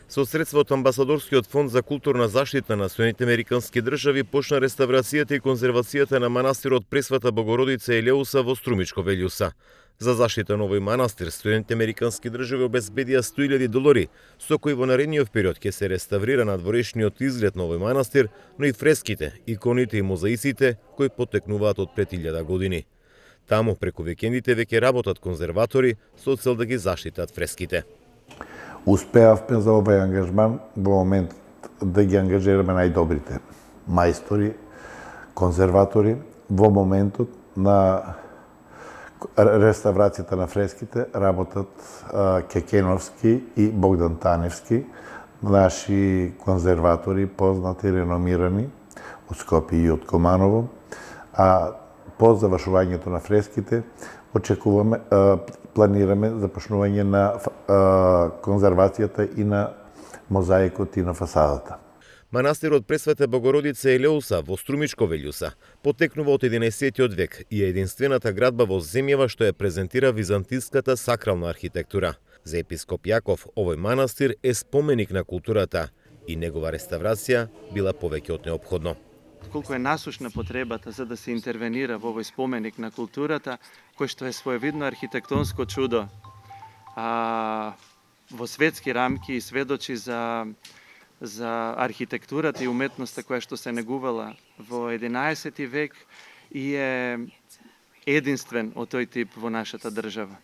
Со средства од Амбасадорскиот фонд за културна заштита на Соединетите Американски држави почна реставрацијата и конзервацијата на манастирот Пресвета Богородица Елеуса во Струмичко Велјуса. За заштита на овој манастир Соединетите Американски држави обезбедија $100,000, со кои во наредниот период ќе се реставрира надворешниот изглед на овој манастир, но и фреските, иконите и мозаиците кои потекнуваат од пред 1000 години. Таму преку викендите веќе работат конзерватори со цел да ги заштитат фреските. Успеавме за овој ангажман во момент да ги ангажираме најдобрите мајстори, конзерватори во моментот на реставрацијата на фреските работат Кекеновски и Богдан Таневски, наши конзерватори, познати, реномирани од Скопје и од Команово, а по завршувањето на фреските очекуваме, планираме започнување на конзервацијата и на мозаикот и на фасадата. Манастирот Пресвета Богородица Елеуса во Струмичко Велјуса потекнува од 11 век и е единствената градба во земјава што ја презентира византиската сакрална архитектура. За епископ Јаков овој манастир е споменик на културата и негова реставрација била повеќе од неопходно. Колку е насушна потребата за да се интервенира во овој споменик на културата, кој што е своевидно архитектонско чудо, во светски рамки и сведочи за архитектурата и уметноста која што се негувала во 11 век и е единствен од тој тип во нашата држава.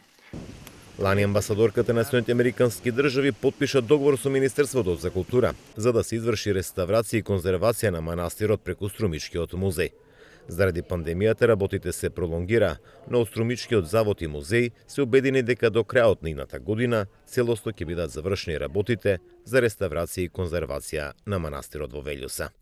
Лани амбасадорката на Соединетите Американски држави потпиша договор со Министерството за култура за да се изврши реставрација и конзервација на манастирот преку Струмичкиот музеј. Заради пандемијата работите се пролонгира, но Струмичкиот завод и музеј се убедени дека до крајот на идната година целосно ќе бидат завршени работите за реставрација и конзервација на манастирот во Велјуса.